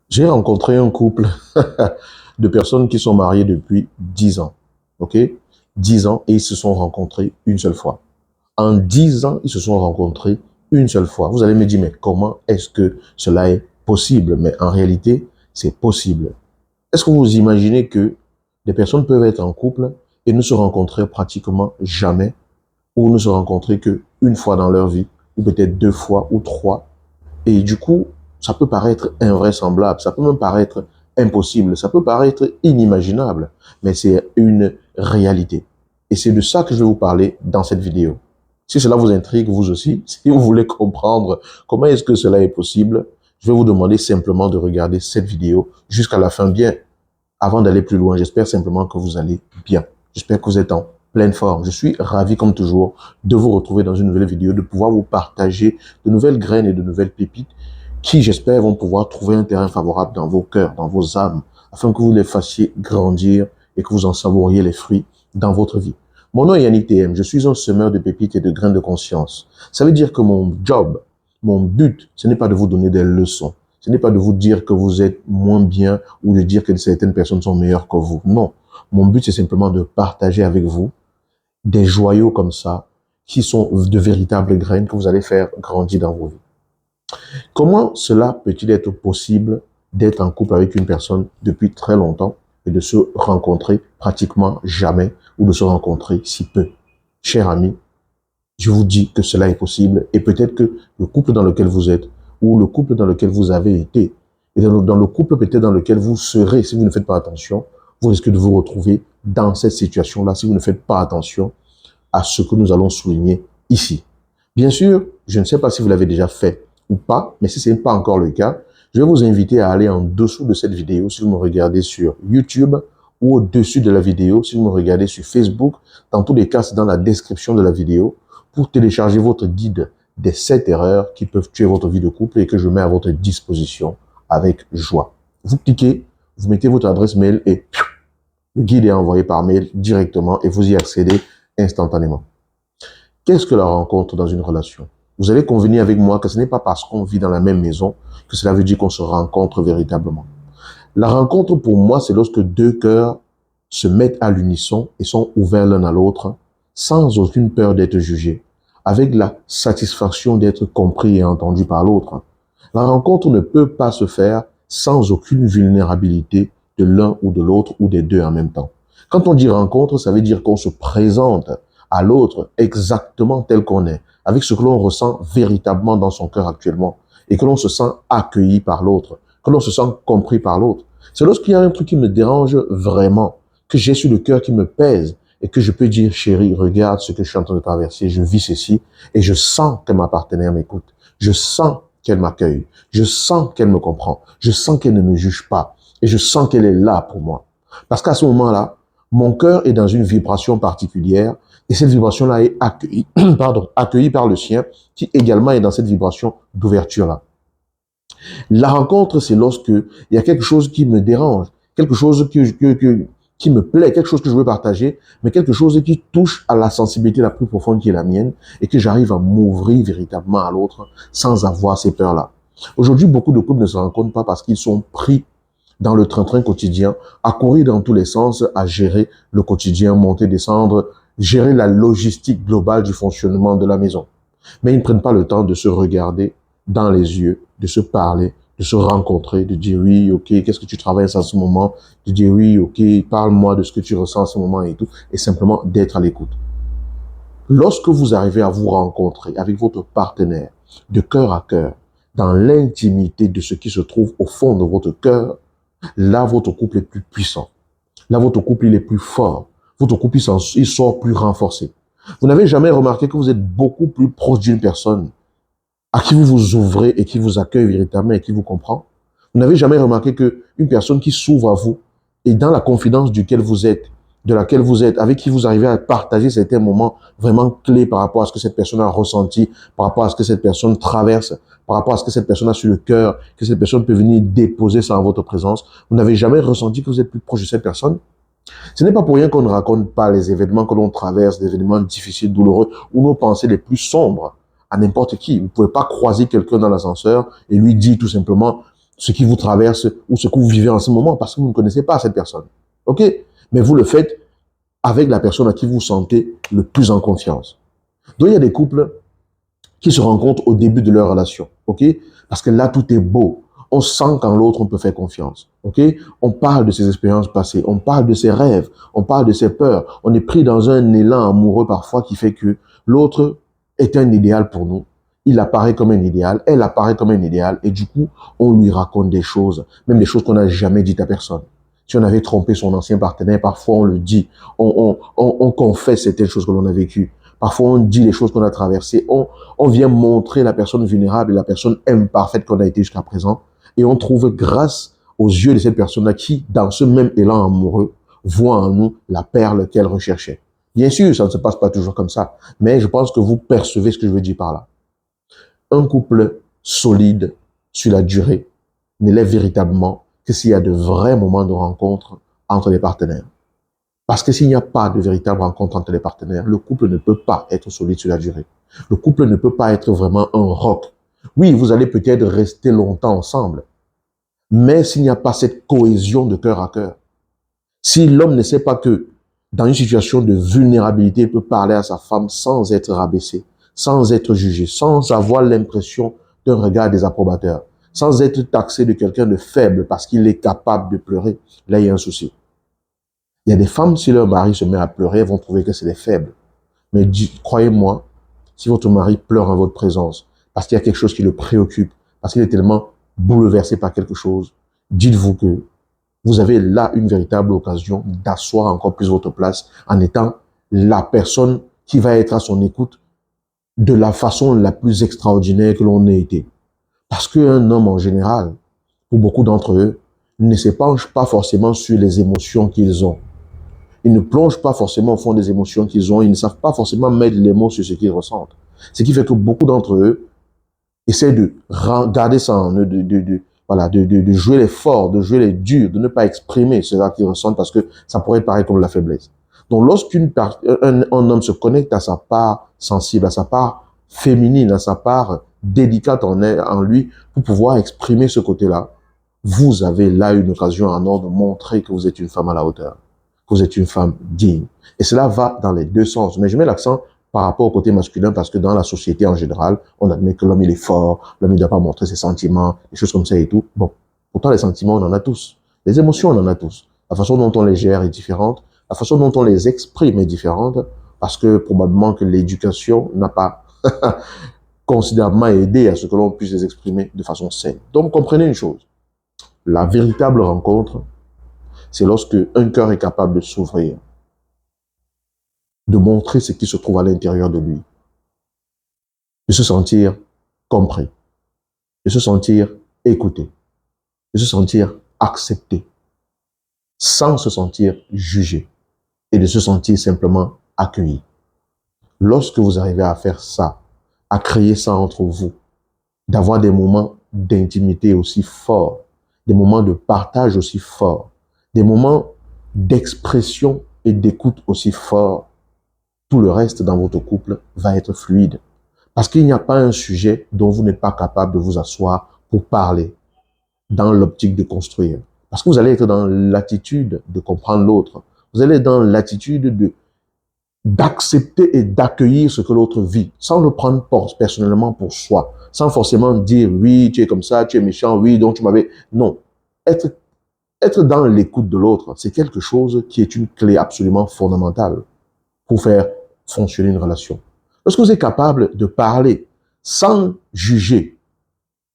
J'ai rencontré un couple de personnes qui sont mariées depuis 10 ans. OK? 10 ans et ils se sont rencontrés une seule fois. En 10 ans, ils se sont rencontrés une seule fois. Vous allez me dire, mais comment est-ce que cela est possible? Mais en réalité, c'est possible. Est-ce que vous imaginez que des personnes peuvent être en couple et ne se rencontrer pratiquement jamais ou ne se rencontrer que une fois dans leur vie ou peut-être deux fois ou trois et du coup, ça peut paraître invraisemblable, ça peut même paraître impossible, ça peut paraître inimaginable, mais c'est une réalité. Et c'est de ça que je vais vous parler dans cette vidéo. Si cela vous intrigue, vous aussi, si vous voulez comprendre comment est-ce que cela est possible, je vais vous demander simplement de regarder cette vidéo jusqu'à la fin bien. Avant d'aller plus loin, j'espère simplement que vous allez bien. J'espère que vous êtes en pleine forme. Je suis ravi, comme toujours, de vous retrouver dans une nouvelle vidéo, de pouvoir vous partager de nouvelles graines et de nouvelles pépites qui, j'espère, vont pouvoir trouver un terrain favorable dans vos cœurs, dans vos âmes, afin que vous les fassiez grandir et que vous en savouriez les fruits dans votre vie. Mon nom est Yannick TM. Je suis un semeur de pépites et de graines de conscience. Ça veut dire que mon job, mon but, ce n'est pas de vous donner des leçons. Ce n'est pas de vous dire que vous êtes moins bien ou de dire que certaines personnes sont meilleures que vous. Non. Mon but, c'est simplement de partager avec vous des joyaux comme ça, qui sont de véritables graines que vous allez faire grandir dans vos vies. Comment cela peut-il être possible d'être en couple avec une personne depuis très longtemps et de se rencontrer pratiquement jamais ou de se rencontrer si peu? Cher ami, je vous dis que cela est possible et peut-être que le couple dans lequel vous êtes ou le couple dans lequel vous avez été et dans le couple peut-être dans lequel vous serez si vous ne faites pas attention, vous risquez de vous retrouver dans cette situation-là si vous ne faites pas attention à ce que nous allons souligner ici. Bien sûr, je ne sais pas si vous l'avez déjà fait ou pas, mais si ce n'est pas encore le cas, je vais vous inviter à aller en dessous de cette vidéo si vous me regardez sur YouTube ou au-dessus de la vidéo si vous me regardez sur Facebook. Dans tous les cas, c'est dans la description de la vidéo pour télécharger votre guide des 7 erreurs qui peuvent tuer votre vie de couple et que je mets à votre disposition avec joie. Vous cliquez, vous mettez votre adresse mail et le guide est envoyé par mail directement et vous y accédez instantanément. Qu'est-ce que la rencontre dans une relation? Vous allez convenir avec moi que ce n'est pas parce qu'on vit dans la même maison que cela veut dire qu'on se rencontre véritablement. La rencontre, pour moi, c'est lorsque deux cœurs se mettent à l'unisson et sont ouverts l'un à l'autre sans aucune peur d'être jugés, avec la satisfaction d'être compris et entendu par l'autre. La rencontre ne peut pas se faire sans aucune vulnérabilité de l'un ou de l'autre ou des deux en même temps. Quand on dit rencontre, ça veut dire qu'on se présente à l'autre exactement tel qu'on est, avec ce que l'on ressent véritablement dans son cœur actuellement, et que l'on se sent accueilli par l'autre, que l'on se sent compris par l'autre. C'est lorsqu'il y a un truc qui me dérange vraiment, que j'ai sur le cœur qui me pèse, et que je peux dire, chérie, regarde ce que je suis en train de traverser, je vis ceci, et je sens que ma partenaire m'écoute, je sens qu'elle m'accueille, je sens qu'elle me comprend, je sens qu'elle ne me juge pas, et je sens qu'elle est là pour moi. Parce qu'à ce moment-là, mon cœur est dans une vibration particulière, et cette vibration-là est accueillie, accueillie par le sien, qui également est dans cette vibration d'ouverture-là. La rencontre, c'est lorsque il y a quelque chose qui me dérange, quelque chose qui me plaît, quelque chose que je veux partager, mais quelque chose qui touche à la sensibilité la plus profonde qui est la mienne et que j'arrive à m'ouvrir véritablement à l'autre sans avoir ces peurs-là. Aujourd'hui, beaucoup de couples ne se rencontrent pas parce qu'ils sont pris dans le train-train quotidien, à courir dans tous les sens, à gérer le quotidien, monter, descendre, gérer la logistique globale du fonctionnement de la maison. Mais ils ne prennent pas le temps de se regarder dans les yeux, de se parler, de se rencontrer, de dire oui, ok, qu'est-ce que tu travailles en ce moment, de dire oui, ok, parle-moi de ce que tu ressens en ce moment et tout, et simplement d'être à l'écoute. Lorsque vous arrivez à vous rencontrer avec votre partenaire de cœur à cœur, dans l'intimité de ce qui se trouve au fond de votre cœur, là, votre couple est plus puissant. Là, votre couple, il est plus fort. Votre couple, il sort plus renforcé. Vous n'avez jamais remarqué que vous êtes beaucoup plus proche d'une personne à qui vous vous ouvrez et qui vous accueille véritablement et qui vous comprend? Vous n'avez jamais remarqué qu'une personne qui s'ouvre à vous et dans la confidence duquel vous êtes, de laquelle vous êtes, avec qui vous arrivez à partager certains moments vraiment clés par rapport à ce que cette personne a ressenti, par rapport à ce que cette personne traverse, par rapport à ce que cette personne a sur le cœur, que cette personne peut venir déposer ça en votre présence, vous n'avez jamais ressenti que vous êtes plus proche de cette personne? Ce n'est pas pour rien qu'on ne raconte pas les événements que l'on traverse, des événements difficiles, douloureux, ou nos pensées les plus sombres à n'importe qui. Vous ne pouvez pas croiser quelqu'un dans l'ascenseur et lui dire tout simplement ce qui vous traverse ou ce que vous vivez en ce moment parce que vous ne connaissez pas cette personne. OK? Mais vous le faites avec la personne à qui vous vous sentez le plus en confiance. Donc, il y a des couples qui se rencontrent au début de leur relation. OK? Parce que là, tout est beau. On sent qu'en l'autre, on peut faire confiance. OK? On parle de ses expériences passées. On parle de ses rêves. On parle de ses peurs. On est pris dans un élan amoureux parfois qui fait que l'autre est un idéal pour nous. Il apparaît comme un idéal. Elle apparaît comme un idéal. Et du coup, on lui raconte des choses. Même des choses qu'on n'a jamais dites à personne. Si on avait trompé son ancien partenaire, parfois on le dit. On confesse certaines choses que l'on a vécues. Parfois, on dit les choses qu'on a traversées. On vient montrer la personne vulnérable et la personne imparfaite qu'on a été jusqu'à présent. Et on trouve grâce aux yeux de cette personne-là qui, dans ce même élan amoureux, voit en nous la perle qu'elle recherchait. Bien sûr, ça ne se passe pas toujours comme ça. Mais je pense que vous percevez ce que je veux dire par là. Un couple solide sur la durée ne l'est véritablement que s'il y a de vrais moments de rencontre entre les partenaires. Parce que s'il n'y a pas de véritable rencontre entre les partenaires, le couple ne peut pas être solide sur la durée. Le couple ne peut pas être vraiment un roc. Oui, vous allez peut-être rester longtemps ensemble, mais s'il n'y a pas cette cohésion de cœur à cœur, si l'homme ne sait pas que dans une situation de vulnérabilité, il peut parler à sa femme sans être rabaissé, sans être jugé, sans avoir l'impression d'un regard désapprobateur, sans être taxé de quelqu'un de faible parce qu'il est capable de pleurer, là il y a un souci. Il y a des femmes, si leur mari se met à pleurer, elles vont trouver que c'est des faibles. Mais croyez-moi, si votre mari pleure en votre présence, parce qu'il y a quelque chose qui le préoccupe, parce qu'il est tellement bouleversé par quelque chose, dites-vous que vous avez là une véritable occasion d'asseoir encore plus votre place en étant la personne qui va être à son écoute de la façon la plus extraordinaire que l'on ait été. Parce qu'un homme en général, pour beaucoup d'entre eux, ne se penche pas forcément sur les émotions qu'ils ont. Ils ne plongent pas forcément au fond des émotions qu'ils ont. Ils ne savent pas forcément mettre les mots sur ce qu'ils ressentent. Ce qui fait que beaucoup d'entre eux essaient de garder ça en eux, de jouer les forts, de jouer les durs, de ne pas exprimer ce qu'ils ressentent parce que ça pourrait paraître comme la faiblesse. Donc, lorsqu'un homme se connecte à sa part sensible, à sa part féminine, à sa part délicate en lui, pour pouvoir exprimer ce côté-là, vous avez là une occasion en or de montrer que vous êtes une femme à la hauteur, que vous êtes une femme digne. Et cela va dans les deux sens. Mais je mets l'accent par rapport au côté masculin parce que dans la société en général, on admet que l'homme il est fort, l'homme il ne doit pas montrer ses sentiments, des choses comme ça et tout. Bon, pourtant les sentiments on en a tous. Les émotions on en a tous. La façon dont on les gère est différente. La façon dont on les exprime est différente parce que probablement que l'éducation n'a pas considérablement aidé à ce que l'on puisse les exprimer de façon saine. Donc comprenez une chose. La véritable rencontre, c'est lorsque un cœur est capable de s'ouvrir, de montrer ce qui se trouve à l'intérieur de lui, de se sentir compris, de se sentir écouté, de se sentir accepté, sans se sentir jugé et de se sentir simplement accueilli. Lorsque vous arrivez à faire ça, à créer ça entre vous, d'avoir des moments d'intimité aussi forts, des moments de partage aussi forts, des moments d'expression et d'écoute aussi forts, tout le reste dans votre couple va être fluide. Parce qu'il n'y a pas un sujet dont vous n'êtes pas capable de vous asseoir pour parler dans l'optique de construire. Parce que vous allez être dans l'attitude de comprendre l'autre. Vous allez être dans l'attitude d'accepter et d'accueillir ce que l'autre vit, sans le prendre personnellement pour soi, sans forcément dire oui, tu es comme ça, tu es méchant, oui, donc tu m'avais... Non. Être dans l'écoute de l'autre, c'est quelque chose qui est une clé absolument fondamentale pour faire fonctionner une relation. Lorsque vous êtes capable de parler sans juger,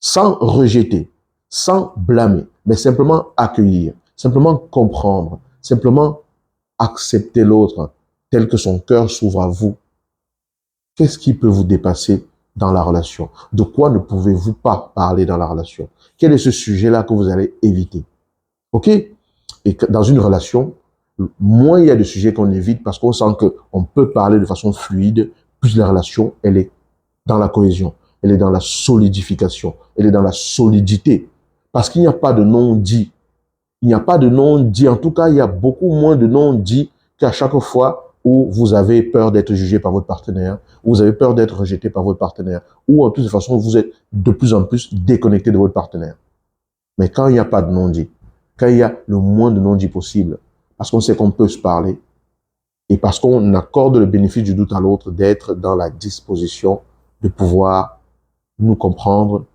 sans rejeter, sans blâmer, mais simplement accueillir, simplement comprendre, simplement accepter l'autre tel que son cœur s'ouvre à vous, qu'est-ce qui peut vous dépasser dans la relation? De quoi ne pouvez-vous pas parler dans la relation? Quel est ce sujet-là que vous allez éviter? OK? Et dans une relation, moins il y a de sujets qu'on évite parce qu'on sent qu'on peut parler de façon fluide, plus la relation, elle est dans la cohésion, elle est dans la solidification, elle est dans la solidité. Parce qu'il n'y a pas de non-dit. Il n'y a pas de non-dit. En tout cas, il y a beaucoup moins de non-dit qu'à chaque fois où vous avez peur d'être jugé par votre partenaire, où vous avez peur d'être rejeté par votre partenaire, ou en toute façon, vous êtes de plus en plus déconnecté de votre partenaire. Mais quand il n'y a pas de non-dit, quand il y a le moins de non-dit possible, parce qu'on sait qu'on peut se parler, et parce qu'on accorde le bénéfice du doute à l'autre, d'être dans la disposition de pouvoir nous comprendre,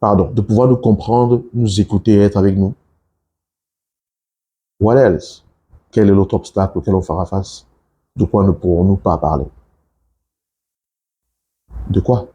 de pouvoir nous comprendre, nous écouter et être avec nous. What else? Quel est l'autre obstacle auquel on fera face? De quoi ne pourrons-nous pas parler? De quoi?